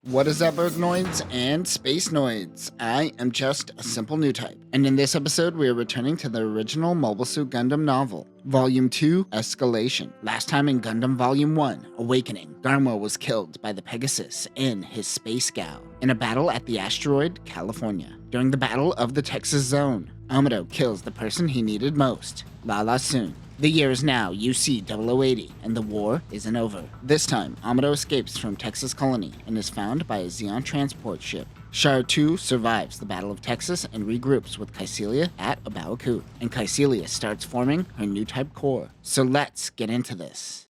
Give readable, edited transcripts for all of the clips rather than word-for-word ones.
What is up, Earthnoids and Spacenoids? I am just a simple new type, and in this episode we are returning to the original Mobile Suit Gundam novel, Volume 2, Escalation. Last time in Gundam Volume 1, Awakening, Garmo was killed by the Pegasus in his space scow in a battle at the asteroid California. During the Battle of the Texas Zone, Amuro kills the person he needed most, Lala Soon. The year is now UC 0080, and the war isn't over. This time, Amuro escapes from Texas Colony and is found by a Zeon transport ship. Char 2 survives the Battle of Texas and regroups with Kycilia at Obawaku, and Kycilia starts forming her new type core. So let's get into this.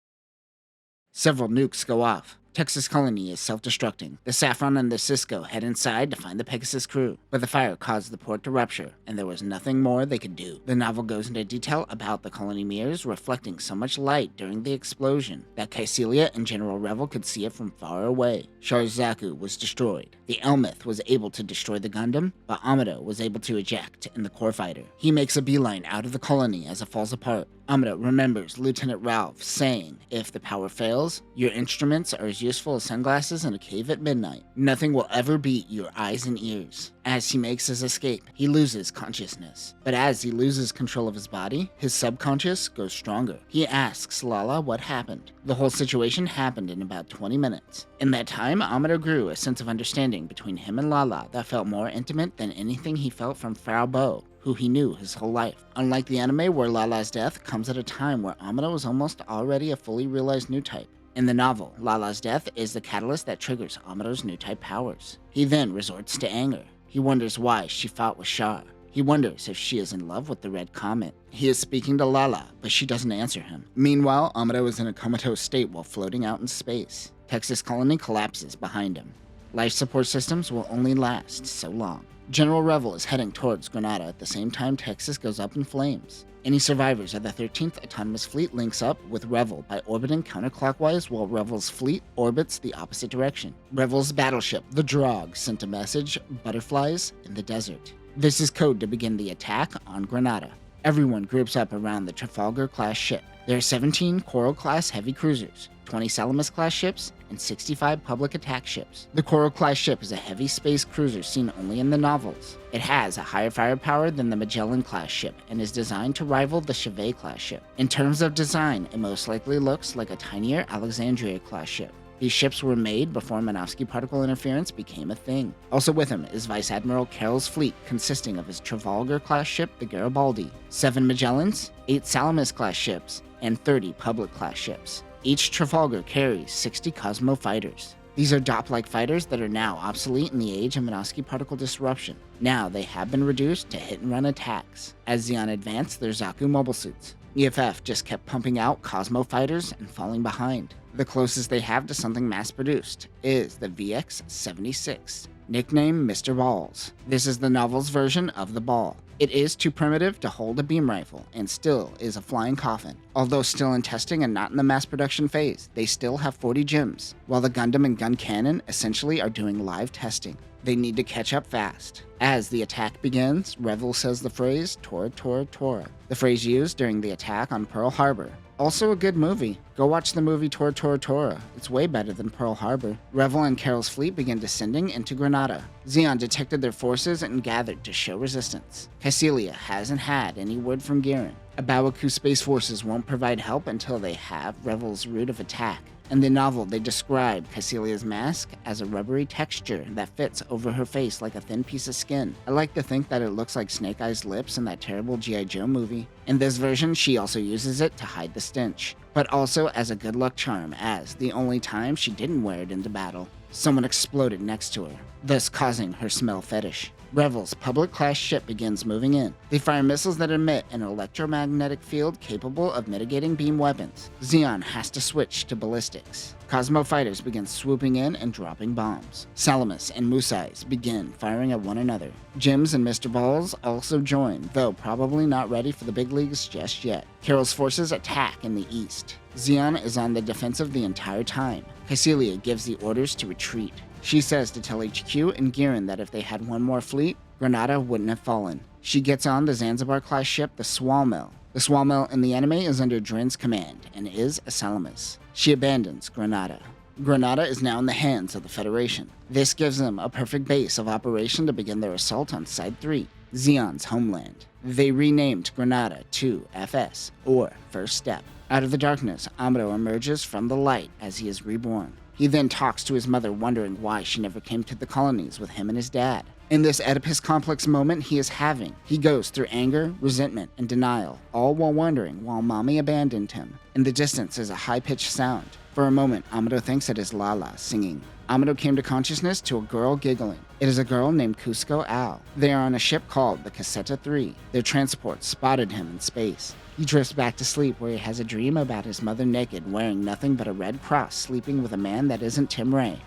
Several nukes go off. Texas Colony is self-destructing. The Saffron and the Cisco head inside to find the Pegasus crew, but the fire caused the port to rupture, and there was nothing more they could do. The novel goes into detail about the colony mirrors reflecting so much light during the explosion that Kycilia and General Revel could see it from far away. Zaku was destroyed. The Elmith was able to destroy the Gundam, but Amuro was able to eject in the core fighter. He makes a beeline out of the colony as it falls apart. Amuro remembers Lieutenant Ralph saying, "If the power fails, your instruments are as useful as sunglasses in a cave at midnight. Nothing will ever beat your eyes and ears." As he makes his escape, he loses consciousness. But as he loses control of his body, his subconscious goes stronger. He asks Lala what happened. The whole situation happened in about 20 minutes. In that time, Amuro grew a sense of understanding between him and Lala that felt more intimate than anything he felt from Frau Bo, who he knew his whole life. Unlike the anime where Lala's death comes at a time where Amuro was almost already a fully realized new type. In the novel, Lala's death is the catalyst that triggers Amuro's new type powers. He then resorts to anger. He wonders why she fought with Char. He wonders if she is in love with the Red Comet. He is speaking to Lala, but she doesn't answer him. Meanwhile, Amuro is in a comatose state while floating out in space. Texas Colony collapses behind him. Life support systems will only last so long. General Revel is heading towards Granada at the same time Texas goes up in flames. Any survivors of the 13th Autonomous Fleet links up with Revel by orbiting counterclockwise while Revel's fleet orbits the opposite direction. Revel's battleship, the Drog, sent a message, "Butterflies in the desert." This is code to begin the attack on Granada. Everyone groups up around the Trafalgar-class ship. There are 17 Coral-class heavy cruisers, 20 Salamis-class ships, and 65 public attack ships. The Coral-class ship is a heavy space cruiser seen only in the novels. It has a higher firepower than the Magellan-class ship and is designed to rival the Chevet-class ship. In terms of design, it most likely looks like a tinier Alexandria-class ship. These ships were made before Minovsky particle interference became a thing. Also with him is Vice Admiral Carroll's fleet, consisting of his Trafalgar-class ship, the Garibaldi, 7 Magellans, 8 Salamis-class ships, and 30 public-class ships. Each Trafalgar carries 60 Cosmo fighters. These are DOP-like fighters that are now obsolete in the age of Minovsky particle disruption. Now they have been reduced to hit-and-run attacks. As Zeon advanced their Zaku mobile suits, EFF just kept pumping out Cosmo fighters and falling behind. The closest they have to something mass-produced is the VX-76, nicknamed Mr. Balls. This is the novel's version of the ball. It is too primitive to hold a beam rifle, and still is a flying coffin. Although still in testing and not in the mass production phase, they still have 40 gems, while the Gundam and Gun Cannon essentially are doing live testing. They need to catch up fast. As the attack begins, Revel says the phrase, "Tora, Tora, Tora," the phrase used during the attack on Pearl Harbor. Also a good movie. Go watch the movie Tora, Tora, Tora. It's way better than Pearl Harbor. Revel and Carroll's fleet begin descending into Granada. Zeon detected their forces and gathered to show resistance. Kycilia hasn't had any word from Giran. Obawaku Space Forces won't provide help until they have Revel's route of attack. In the novel, they describe Kycilia's mask as a rubbery texture that fits over her face like a thin piece of skin. I like to think that it looks like Snake Eye's lips in that terrible G.I. Joe movie. In this version, she also uses it to hide the stench, but also as a good luck charm, as the only time she didn't wear it into battle, someone exploded next to her, thus causing her smell fetish. Revel's public-class ship begins moving in. They fire missiles that emit an electromagnetic field capable of mitigating beam weapons. Zeon has to switch to ballistics. Cosmo fighters begin swooping in and dropping bombs. Salamis and Musais begin firing at one another. Jims and Mr. Balls also join, though probably not ready for the big leagues just yet. Carroll's forces attack in the east. Zeon is on the defensive the entire time. Kycilia gives the orders to retreat. She says to tell HQ and Giran that if they had one more fleet, Granada wouldn't have fallen. She gets on the Zanzibar-class ship, the Swalmel. The Swalmel in the anime is under Drin's command and is a Salamis. She abandons Granada. Granada is now in the hands of the Federation. This gives them a perfect base of operation to begin their assault on Side 3, Zeon's homeland. They renamed Granada to FS, or First Step. Out of the darkness, Amuro emerges from the light as he is reborn. He then talks to his mother, wondering why she never came to the colonies with him and his dad. In this Oedipus complex moment he is having, he goes through anger, resentment, and denial, all while wondering why Mommy abandoned him. In the distance is a high-pitched sound. For a moment, Amuro thinks it is Lala singing. Amuro came to consciousness to a girl giggling. It is a girl named Kuzco Al. They are on a ship called the Caseta 3. Their transport spotted him in space. He drifts back to sleep where he has a dream about his mother naked, wearing nothing but a red cross, sleeping with a man that isn't Tim Ray.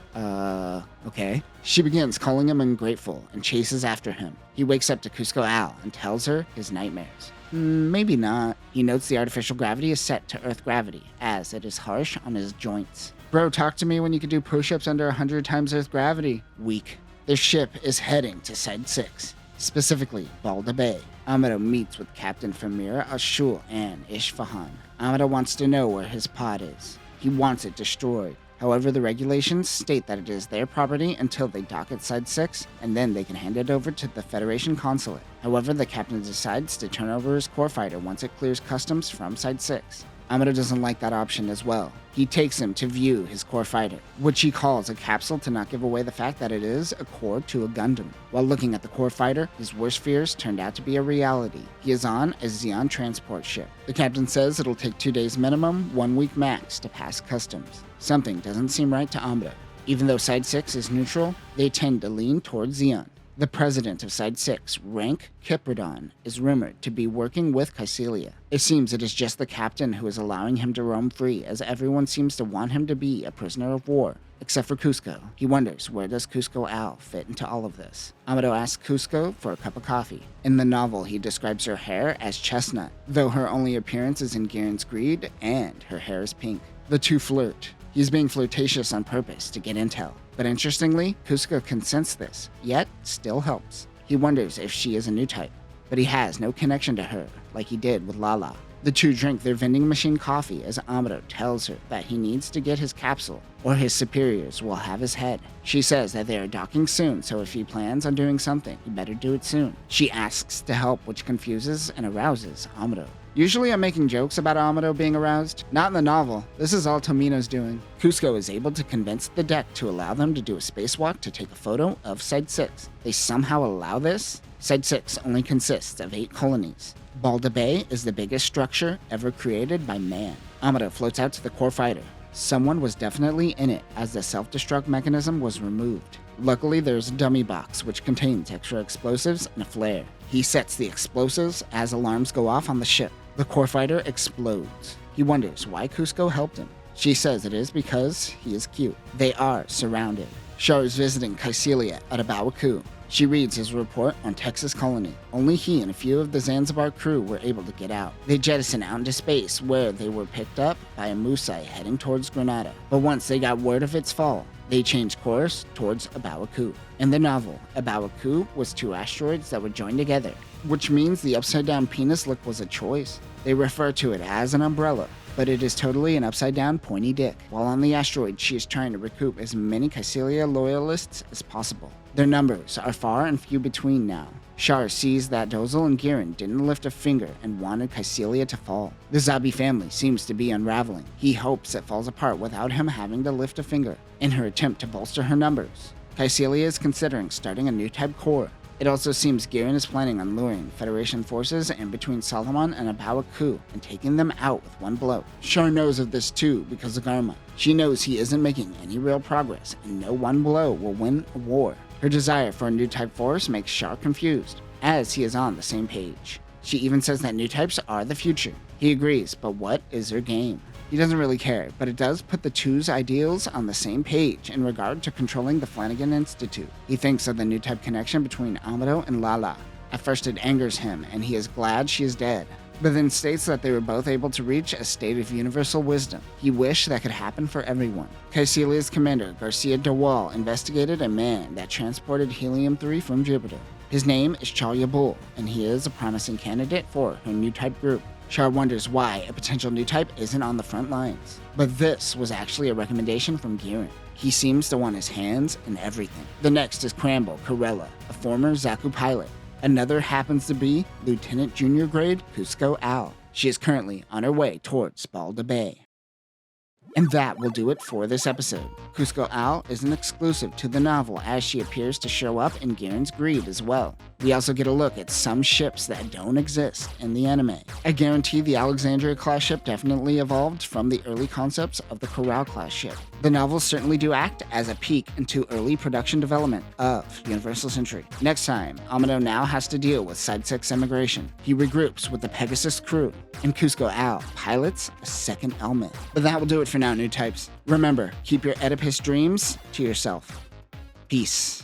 Okay. She begins calling him ungrateful and chases after him. He wakes up to Kuzco Al and tells her his nightmares. Maybe not. He notes the artificial gravity is set to Earth gravity, as it is harsh on his joints. Bro, talk to me when you can do push-ups under 100 times Earth gravity. Weak. Their ship is heading to Side 6, specifically Balda Bay. Amuro meets with Captain Famira Ashul and Ishfahan. Amuro wants to know where his pod is. He wants it destroyed. However, the regulations state that it is their property until they dock at Side 6, and then they can hand it over to the Federation consulate. However, the captain decides to turn over his core fighter once it clears customs from Side 6. Amuro doesn't like that option as well. He takes him to view his core fighter, which he calls a capsule to not give away the fact that it is a core to a Gundam. While looking at the core fighter, his worst fears turned out to be a reality. He is on a Zeon transport ship. The captain says it'll take 2 days minimum, 1 week max to pass customs. Something doesn't seem right to Amuro. Even though Side 6 is neutral, they tend to lean towards Zeon. The president of Side 6, Rank Kipradon, is rumored to be working with Kycelia. It seems it is just the captain who is allowing him to roam free, as everyone seems to want him to be a prisoner of war, except for Kuzco. He wonders, where does Kuzco Al fit into all of this? Amuro asks Kuzco for a cup of coffee. In the novel, he describes her hair as chestnut, though her only appearance is in Giren's Greed, and her hair is pink. The two flirt. He's being flirtatious on purpose to get intel. But interestingly, Kuzco can sense this, yet still helps. He wonders if she is a new type, but he has no connection to her, like he did with Lala. The two drink their vending machine coffee as Amuro tells her that he needs to get his capsule, or his superiors will have his head. She says that they are docking soon, so if he plans on doing something, he better do it soon. She asks to help, which confuses and arouses Amuro. Usually I'm making jokes about Amuro being aroused. Not in the novel. This is all Tomino's doing. Kuzco is able to convince the deck to allow them to do a spacewalk to take a photo of Side 6. They somehow allow this? Side 6 only consists of 8 colonies. Balda Bay is the biggest structure ever created by man. Amuro floats out to the core fighter. Someone was definitely in it, as the self-destruct mechanism was removed. Luckily, there's a dummy box which contains extra explosives and a flare. He sets the explosives as alarms go off on the ship. The core fighter explodes. He wonders why Kuzco helped him. She says it is because he is cute. They are surrounded. Char is visiting Kycelia at Abawaku. She reads his report on Texas Colony. Only he and a few of the Zanzibar crew were able to get out. They jettison out into space, where they were picked up by a Musai heading towards Granada. But once they got word of its fall, they changed course towards Abawaku. In the novel, Abawaku was 2 asteroids that were joined together, which means the upside-down penis look was a choice. They refer to it as an umbrella, but it is totally an upside-down pointy dick. While on the asteroid, she is trying to recoup as many Kycelia loyalists as possible. Their numbers are far and few between now. Char sees that Dozel and Giren didn't lift a finger and wanted Kycelia to fall. The Zabi family seems to be unraveling. He hopes it falls apart without him having to lift a finger. In her attempt to bolster her numbers, Kycelia is considering starting a new type core. It also seems Giren is planning on luring Federation forces in between Solomon and Abawaku and taking them out with one blow. Char knows of this too because of Garma. She knows he isn't making any real progress and no one blow will win a war. Her desire for a new type force makes Char confused, as he is on the same page. She even says that new types are the future. He agrees, but what is her game? He doesn't really care, but it does put the two's ideals on the same page in regard to controlling the Flanagan Institute. He thinks of the new type connection between Amuro and Lala. At first it angers him, and he is glad she is dead, but then states that they were both able to reach a state of universal wisdom. He wished that could happen for everyone. Kycelia's commander, Garcia Dewal, investigated a man that transported helium-3 from Jupiter. His name is Chalya Bull, and he is a promising candidate for her new type group. Char wonders why a potential new type isn't on the front lines. But this was actually a recommendation from Giran. He seems to want his hands in everything. The next is Cramble Corella, a former Zaku pilot. Another happens to be Lieutenant Junior Grade Kuzco Al. She is currently on her way towards Balda Bay. And that will do it for this episode. Kuzco Al is an exclusive to the novel as she appears to show up in Giran's Greed as well. We also get a look at some ships that don't exist in the anime. I guarantee the Alexandria-class ship definitely evolved from the early concepts of the Corral-class ship. The novels certainly do act as a peek into early production development of Universal Century. Next time, Amuro now has to deal with Side-6 immigration. He regroups with the Pegasus crew, and Kuzco Al pilots a second element. But that will do it for now, new types. Remember, keep your Oedipus dreams to yourself. Peace.